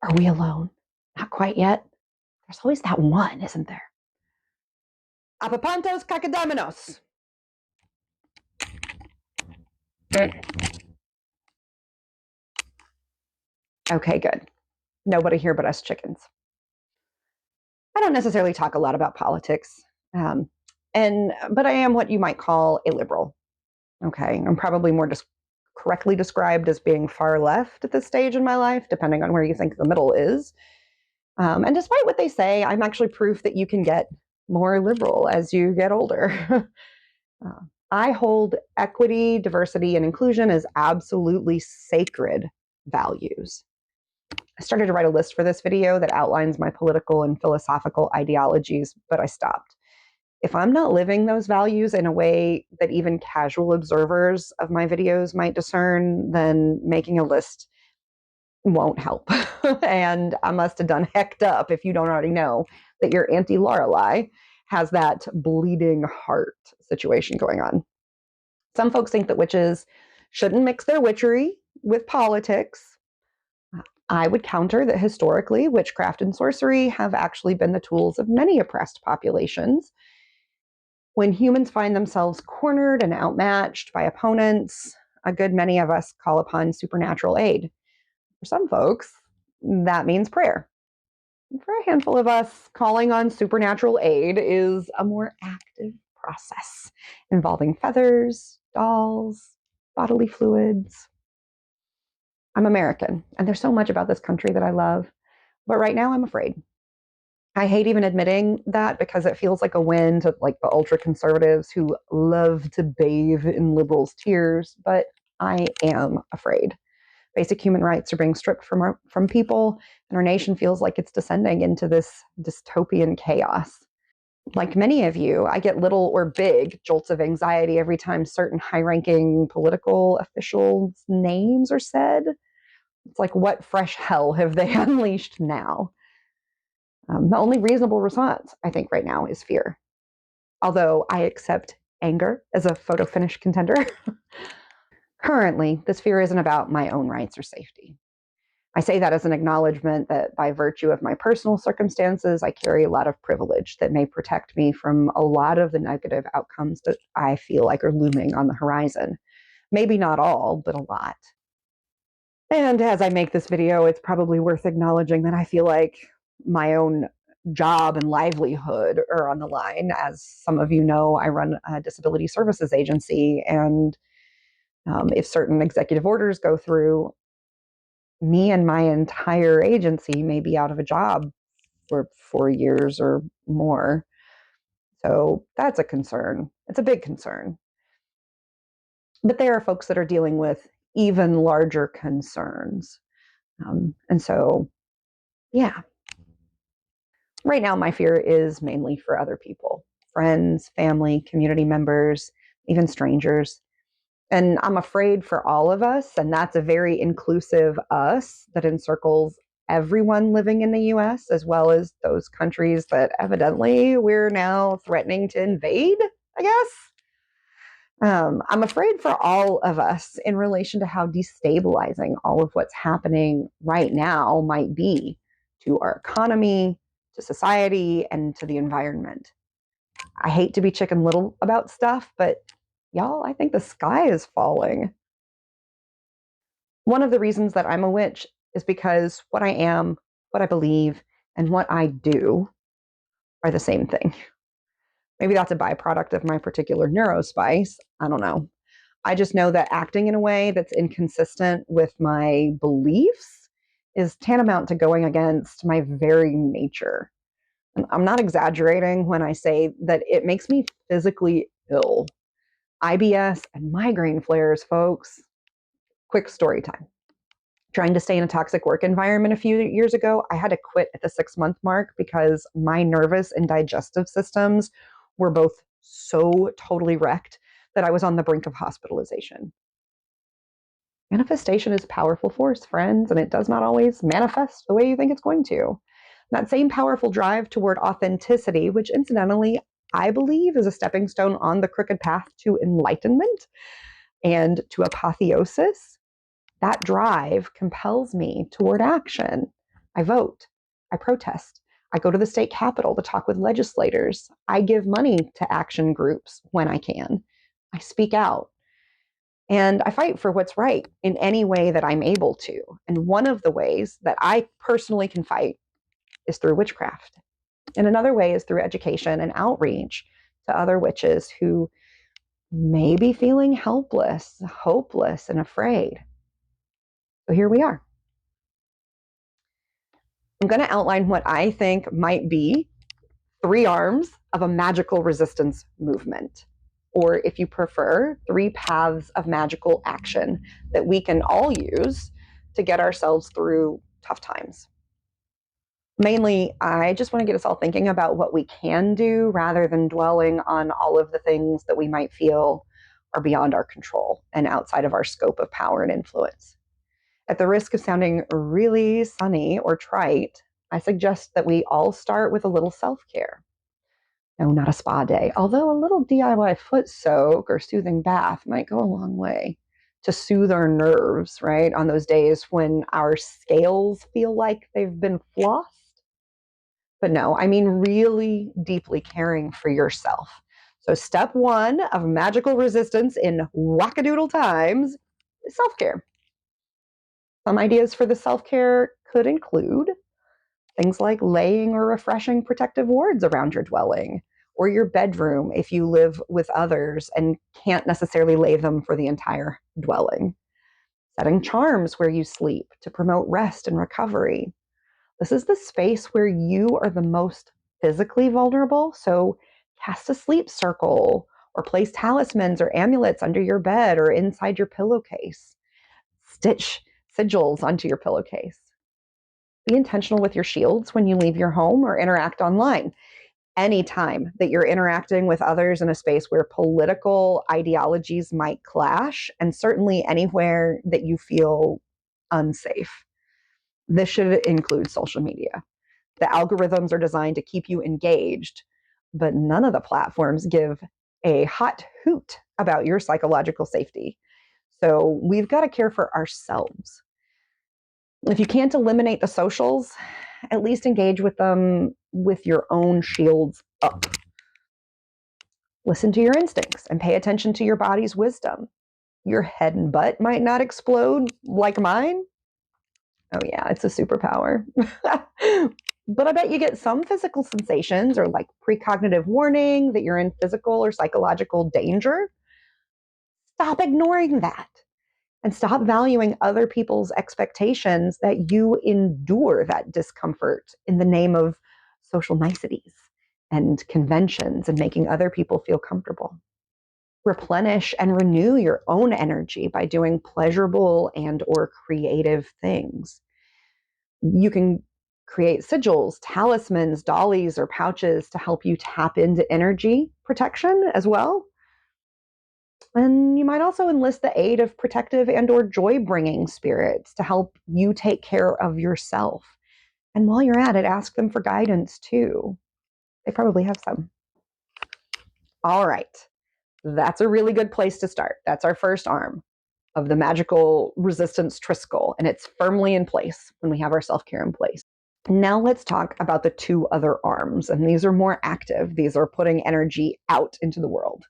Are we alone? Not quite yet. There's always that one, isn't there? Apapantos kakadamenos. Okay, good. Nobody here but us chickens. I don't necessarily talk a lot about politics, but I am what you might call a liberal. Okay, I'm probably more correctly described as being far left at this stage in my life, depending on where you think the middle is. And despite what they say, I'm actually proof that you can get more liberal as you get older. I hold equity, diversity, and inclusion as absolutely sacred values. I started to write a list for this video that outlines my political and philosophical ideologies, but I stopped. If I'm not living those values in a way that even casual observers of my videos might discern, then making a list won't help. And I must have done hecked up if you don't already know that your Auntie Lorelei has that bleeding heart situation going on. Some folks think that witches shouldn't mix their witchery with politics. I would counter that historically, witchcraft and sorcery have actually been the tools of many oppressed populations. When humans find themselves cornered and outmatched by opponents, a good many of us call upon supernatural aid. For some folks, that means prayer. And for a handful of us, calling on supernatural aid is a more active process involving feathers, dolls, bodily fluids. I'm American, and there's so much about this country that I love, but right now I'm afraid. I hate even admitting that because it feels like a win to like the ultra conservatives who love to bathe in liberals' tears, but I am afraid. Basic human rights are being stripped from people, and our nation feels like it's descending into this dystopian chaos. Like many of you, I get little or big jolts of anxiety every time certain high-ranking political officials' names are said. It's like, what fresh hell have they unleashed now? The only reasonable response, I think, right now is fear. Although I accept anger as a photo finish contender. Currently, this fear isn't about my own rights or safety. I say that as an acknowledgement that by virtue of my personal circumstances, I carry a lot of privilege that may protect me from a lot of the negative outcomes that I feel like are looming on the horizon. Maybe not all, but a lot. And as I make this video, it's probably worth acknowledging that I feel like my own job and livelihood are on the line. As some of you know, I run a disability services agency, and if certain executive orders go through, me and my entire agency may be out of a job for 4 years or more. So that's a concern. It's a big concern. But there are folks that are dealing with even larger concerns. And so, yeah, right now my fear is mainly for other people, friends, family, community members, even strangers. And I'm afraid for all of us, and that's a very inclusive us that encircles everyone living in the US, as well as those countries that evidently we're now threatening to invade, I guess. I'm afraid for all of us in relation to how destabilizing all of what's happening right now might be to our economy, to society, and to the environment. I hate to be chicken little about stuff, but y'all, I think the sky is falling. One of the reasons that I'm a witch is because what I am, what I believe, and what I do are the same thing. Maybe that's a byproduct of my particular neurospice. I don't know. I just know that acting in a way that's inconsistent with my beliefs is tantamount to going against my very nature. And I'm not exaggerating when I say that it makes me physically ill. IBS and migraine flares, folks. Quick story time. Trying to stay in a toxic work environment a few years ago, I had to quit at the 6-month mark because my nervous and digestive systems were both so totally wrecked that I was on the brink of hospitalization. Manifestation is powerful force, friends, and it does not always manifest the way you think it's going to. That same powerful drive toward authenticity, which incidentally, I believe is a stepping stone on the crooked path to enlightenment and to apotheosis, that drive compels me toward action. I vote. I protest. I go to the state capitol to talk with legislators. I give money to action groups when I can. I speak out. And I fight for what's right in any way that I'm able to. And one of the ways that I personally can fight is through witchcraft. And another way is through education and outreach to other witches who may be feeling helpless, hopeless, and afraid. So here we are. I'm going to outline what I think might be 3 arms of a magical resistance movement, or if you prefer, 3 paths of magical action that we can all use to get ourselves through tough times. Mainly, I just want to get us all thinking about what we can do rather than dwelling on all of the things that we might feel are beyond our control and outside of our scope of power and influence. At the risk of sounding really sunny or trite, I suggest that we all start with a little self-care. No, not a spa day, although a little DIY foot soak or soothing bath might go a long way to soothe our nerves, right? On those days when our scales feel like they've been flossed. But no, I mean really deeply caring for yourself. So, step 1 of magical resistance in whack-a-doodle times is self-care. Some ideas for the self-care could include things like laying or refreshing protective wards around your dwelling or your bedroom if you live with others and can't necessarily lay them for the entire dwelling. Setting charms where you sleep to promote rest and recovery. This is the space where you are the most physically vulnerable, so cast a sleep circle or place talismans or amulets under your bed or inside your pillowcase. Stitch sigils onto your pillowcase. Be intentional with your shields when you leave your home or interact online. Anytime that you're interacting with others in a space where political ideologies might clash, and certainly anywhere that you feel unsafe. This should include social media. The algorithms are designed to keep you engaged, but none of the platforms give a hot hoot about your psychological safety. So we've got to care for ourselves. If you can't eliminate the socials, at least engage with them with your own shields up. Listen to your instincts and pay attention to your body's wisdom. Your head and butt might not explode like mine. Oh, yeah, it's a superpower. But I bet you get some physical sensations or like precognitive warning that you're in physical or psychological danger. Stop ignoring that and stop valuing other people's expectations that you endure that discomfort in the name of social niceties and conventions and making other people feel comfortable. Replenish and renew your own energy by doing pleasurable and or creative things. You can create sigils, talismans, dollies, or pouches to help you tap into energy protection as well. And you might also enlist the aid of protective and or joy-bringing spirits to help you take care of yourself. And while you're at it, ask them for guidance too. They probably have some. All right. That's a really good place to start. That's our first arm of the magical resistance triskel, and it's firmly in place when we have our self-care in place. Now let's talk about the 2 other arms, and these are more active. These are putting energy out into the world.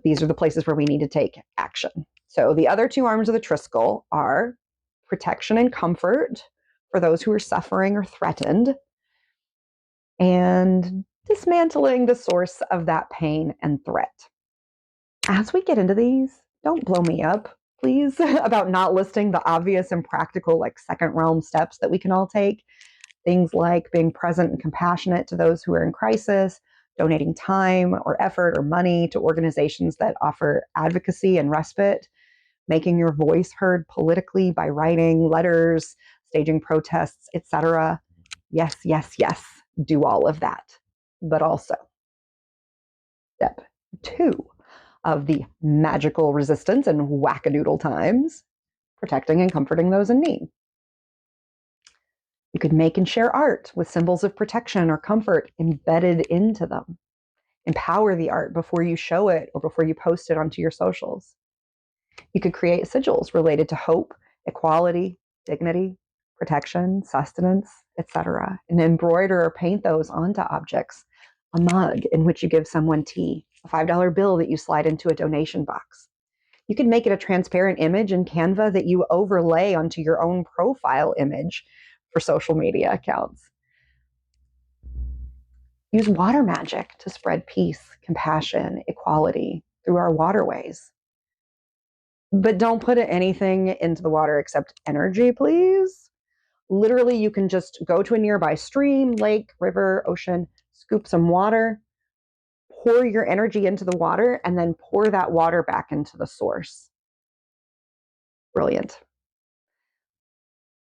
These are the places where we need to take action. So the other 2 arms of the triskel are protection and comfort for those who are suffering or threatened, and dismantling the source of that pain and threat. As we get into these, don't blow me up, please, about not listing the obvious and practical, like second realm steps that we can all take. Things like being present and compassionate to those who are in crisis, donating time or effort or money to organizations that offer advocacy and respite, making your voice heard politically by writing letters, staging protests, etc. Yes, yes, yes, do all of that. But also, step 2 of the magical resistance and whack-a-doodle times, protecting and comforting those in need. You could make and share art with symbols of protection or comfort embedded into them. Empower the art before you show it or before you post it onto your socials. You could create sigils related to hope, equality, dignity, protection, sustenance, etc., and embroider or paint those onto objects. A mug in which you give someone tea, a $5 bill that you slide into a donation box. You can make it a transparent image in Canva that you overlay onto your own profile image for social media accounts. Use water magic to spread peace, compassion, equality through our waterways. But don't put anything into the water except energy, please. Literally, you can just go to a nearby stream, lake, river, ocean, scoop some water, pour your energy into the water, and then pour that water back into the source. Brilliant.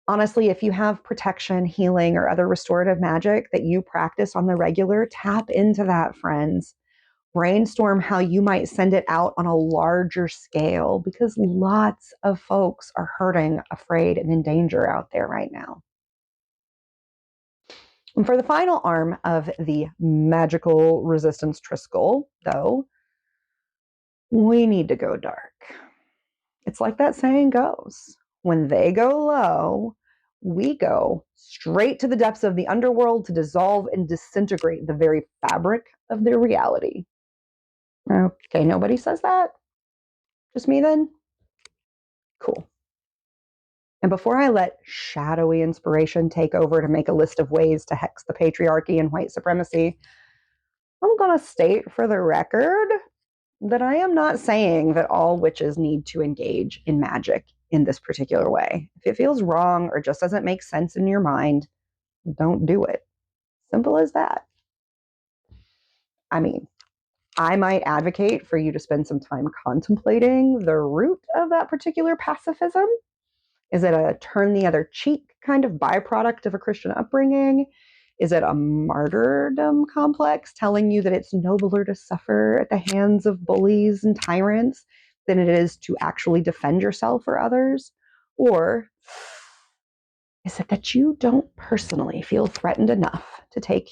Honestly, if you have protection, healing, or other restorative magic that you practice on the regular, tap into that, friends. Brainstorm how you might send it out on a larger scale because lots of folks are hurting, afraid, and in danger out there right now. And for the final arm of the magical resistance Triskel, though, we need to go dark. It's like that saying goes, when they go low, we go straight to the depths of the underworld to dissolve and disintegrate the very fabric of their reality. Okay, nobody says that? Just me then? Cool. And before I let shadowy inspiration take over to make a list of ways to hex the patriarchy and white supremacy, I'm going to state for the record that I am not saying that all witches need to engage in magic in this particular way. If it feels wrong or just doesn't make sense in your mind, don't do it. Simple as that. I mean, I might advocate for you to spend some time contemplating the root of that particular pacifism. Is it a turn the other cheek kind of byproduct of a Christian upbringing? Is it a martyrdom complex telling you that it's nobler to suffer at the hands of bullies and tyrants than it is to actually defend yourself or others? Or is it that you don't personally feel threatened enough to take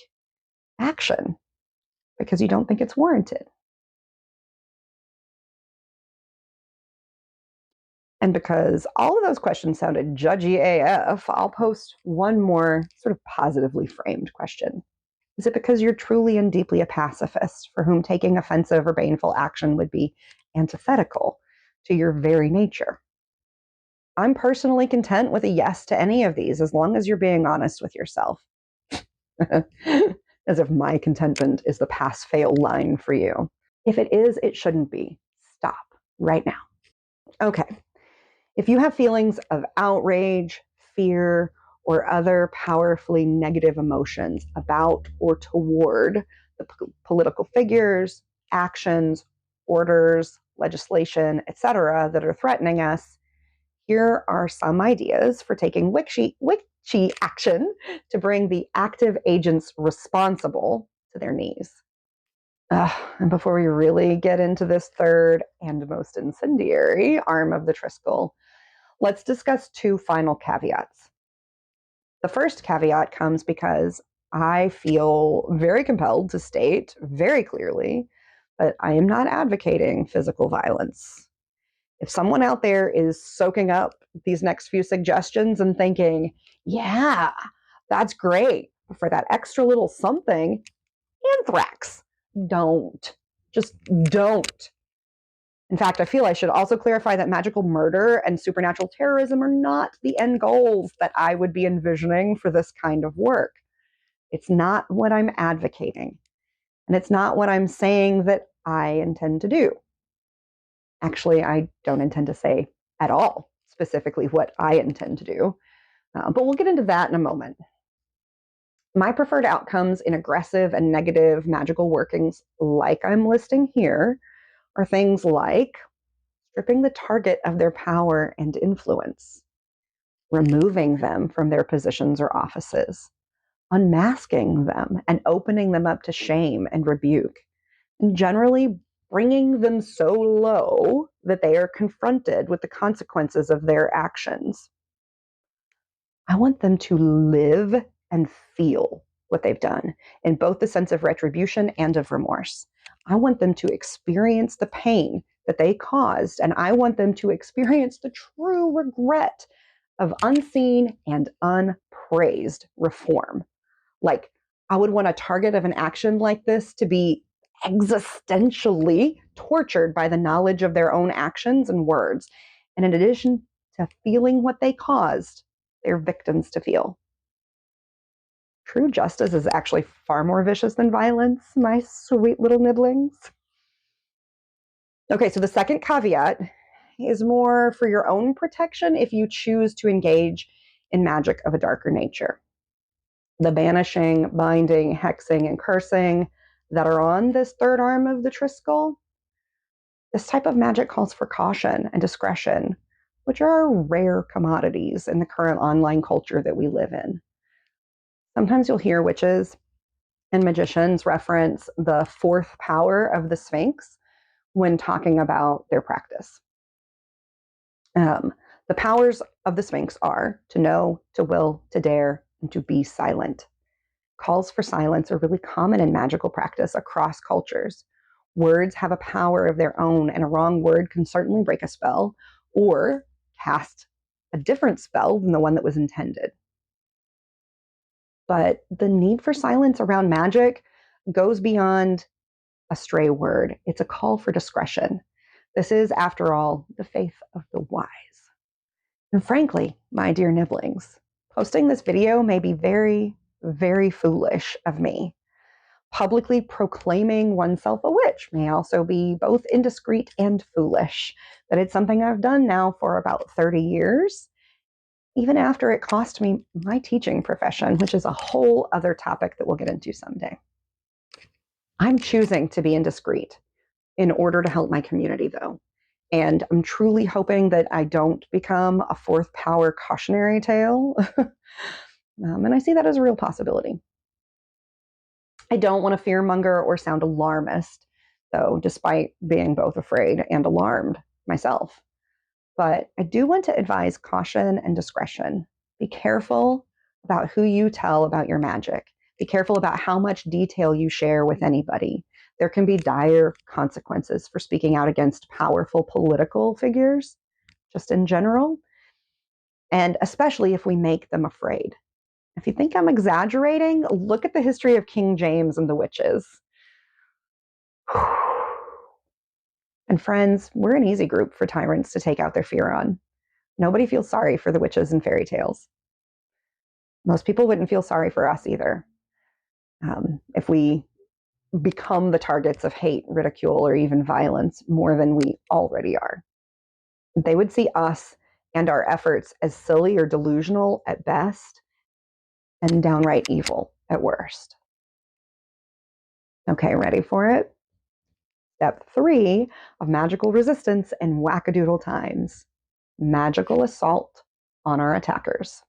action because you don't think it's warranted? And because all of those questions sounded judgy AF, I'll post one more sort of positively framed question. Is it because you're truly and deeply a pacifist for whom taking offensive or baneful action would be antithetical to your very nature? I'm personally content with a yes to any of these as long as you're being honest with yourself. As if my contentment is the pass fail line for you. If it is, it shouldn't be. Stop right now. Okay. If you have feelings of outrage, fear, or other powerfully negative emotions about or toward the political figures, actions, orders, legislation, etc., that are threatening us, here are some ideas for taking witchy action to bring the active agents responsible to their knees. And before we really get into this third and most incendiary arm of the Triskel, let's discuss two final caveats. The first caveat comes because I feel very compelled to state very clearly that I am not advocating physical violence. If someone out there is soaking up these next few suggestions and thinking, yeah, that's great, for that extra little something, anthrax, don't. Just don't. In fact, I feel I should also clarify that magical murder and supernatural terrorism are not the end goals that I would be envisioning for this kind of work. It's not what I'm advocating, and it's not what I'm saying that I intend to do. Actually, I don't intend to say at all specifically what I intend to do, but we'll get into that in a moment. My preferred outcomes in aggressive and negative magical workings, like I'm listing here, are things like stripping the target of their power and influence, removing them from their positions or offices, unmasking them and opening them up to shame and rebuke, and generally bringing them so low that they are confronted with the consequences of their actions. I want them to live and feel what they've done in both the sense of retribution and of remorse. I want them to experience the pain that they caused, and I want them to experience the true regret of unseen and unpraised reform. Like, I would want a target of an action like this to be existentially tortured by the knowledge of their own actions and words. And in addition to feeling what they caused their victims to feel. True justice is actually far more vicious than violence, my sweet little nibblings. Okay, so the second caveat is more for your own protection if you choose to engage in magic of a darker nature. The banishing, binding, hexing, and cursing that are on this third arm of the Triskel, this type of magic calls for caution and discretion, which are rare commodities in the current online culture that we live in. Sometimes you'll hear witches and magicians reference the fourth power of the Sphinx when talking about their practice. The powers of the Sphinx are to know, to will, to dare, and to be silent. Calls for silence are really common in magical practice across cultures. Words have a power of their own, and a wrong word can certainly break a spell or cast a different spell than the one that was intended. But the need for silence around magic goes beyond a stray word. It's a call for discretion. This is, after all, the faith of the wise. And frankly, my dear nibblings, posting this video may be very, very foolish of me. Publicly proclaiming oneself a witch may also be both indiscreet and foolish, but it's something I've done now for about 30 years, even after it cost me my teaching profession, which is a whole other topic that we'll get into someday. I'm choosing to be indiscreet in order to help my community, though. And I'm truly hoping that I don't become a fourth power cautionary tale. And I see that as a real possibility. I don't want to fearmonger or sound alarmist, though, despite being both afraid and alarmed myself. But I do want to advise caution and discretion. Be careful about who you tell about your magic. Be careful about how much detail you share with anybody. There can be dire consequences for speaking out against powerful political figures, just in general, and especially if we make them afraid. If you think I'm exaggerating, look at the history of King James and the witches. And friends, we're an easy group for tyrants to take out their fear on. Nobody feels sorry for the witches in fairy tales. Most people wouldn't feel sorry for us either. If we become the targets of hate, ridicule, or even violence more than we already are. They would see us and our efforts as silly or delusional at best, and downright evil at worst. Okay, ready for it? Step 3 of magical resistance and whack-a-doodle times. Magical assault on our attackers.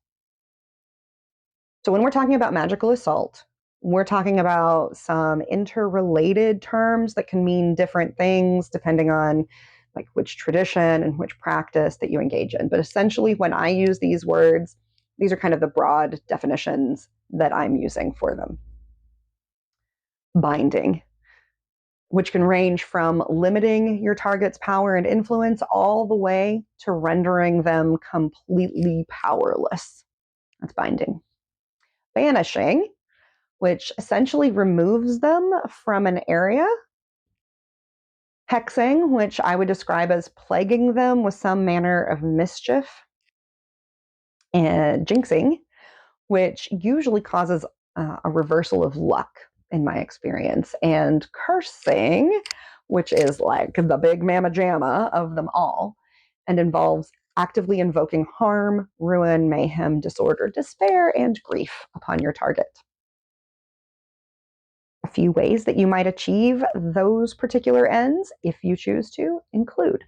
So when we're talking about magical assault, we're talking about some interrelated terms that can mean different things depending on like which tradition and which practice that you engage in. But essentially, when I use these words, these are kind of the broad definitions that I'm using for them. Binding, which can range from limiting your target's power and influence all the way to rendering them completely powerless. That's binding. Banishing, which essentially removes them from an area. Hexing, which I would describe as plaguing them with some manner of mischief. And jinxing, which usually causes a reversal of luck in my experience. And cursing, which is like the big mama jamma of them all and involves actively invoking harm, ruin, mayhem, disorder, despair, and grief upon your target. A few ways that you might achieve those particular ends, if you choose to, include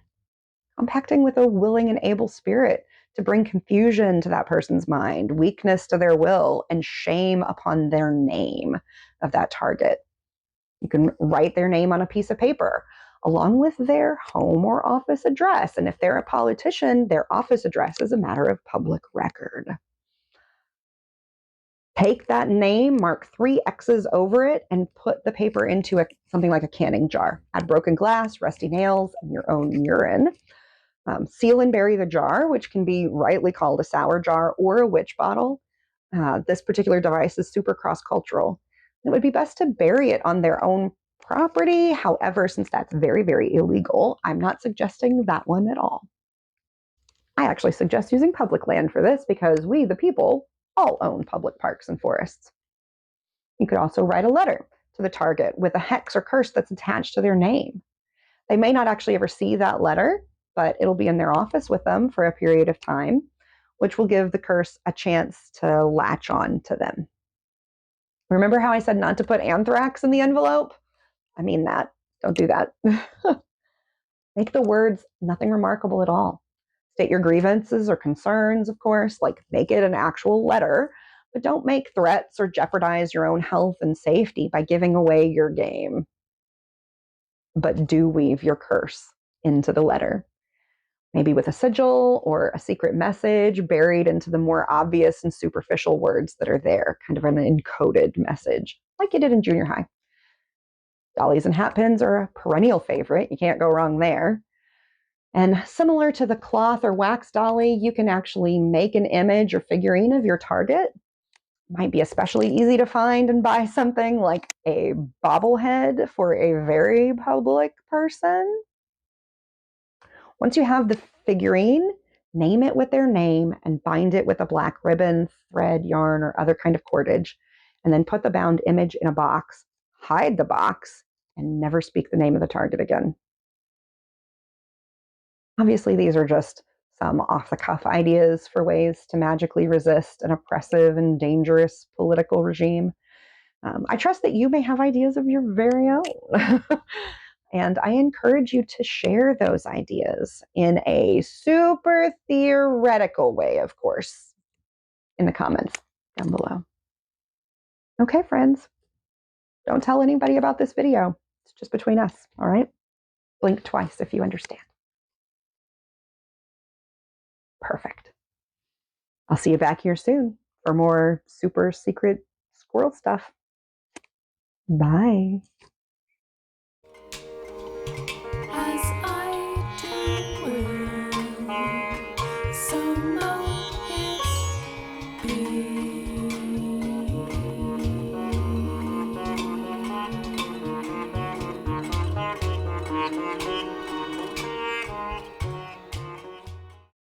compacting with a willing and able spirit to bring confusion to that person's mind, weakness to their will, and shame upon their name of that target. You can write their name on a piece of paper, along with their home or office address. And if they're a politician, their office address is a matter of public record. Take that name, mark 3 X's over it, and put the paper into something like a canning jar. Add broken glass, rusty nails, and your own urine. Seal and bury the jar, which can be rightly called a sour jar or a witch bottle. This particular device is super cross-cultural. It would be best to bury it on their own property. However, since that's very, very illegal, I'm not suggesting that one at all. I actually suggest using public land for this because we, the people, all own public parks and forests. You could also write a letter to the target with a hex or curse that's attached to their name. They may not actually ever see that letter, but it'll be in their office with them for a period of time, which will give the curse a chance to latch on to them. Remember how I said not to put anthrax in the envelope? I mean that. Don't do that. Make the words nothing remarkable at all. State your grievances or concerns, of course, like make it an actual letter, but don't make threats or jeopardize your own health and safety by giving away your game. But do weave your curse into the letter, maybe with a sigil or a secret message buried into the more obvious and superficial words that are there, kind of an encoded message, like you did in junior high. Dollies and hat pins are a perennial favorite. You can't go wrong there. And similar to the cloth or wax dolly, you can actually make an image or figurine of your target. Might be especially easy to find and buy something like a bobblehead for a very public person. Once you have the figurine, name it with their name and bind it with a black ribbon, thread, yarn, or other kind of cordage. And then put the bound image in a box, hide the box, and never speak the name of the target again. Obviously, these are just some off-the-cuff ideas for ways to magically resist an oppressive and dangerous political regime. I trust that you may have ideas of your very own. And I encourage you to share those ideas in a super theoretical way, of course, in the comments down below. Okay, friends, don't tell anybody about this video. It's just between us, all right? Blink twice if you understand. Perfect. I'll see you back here soon for more super secret squirrel stuff. Bye.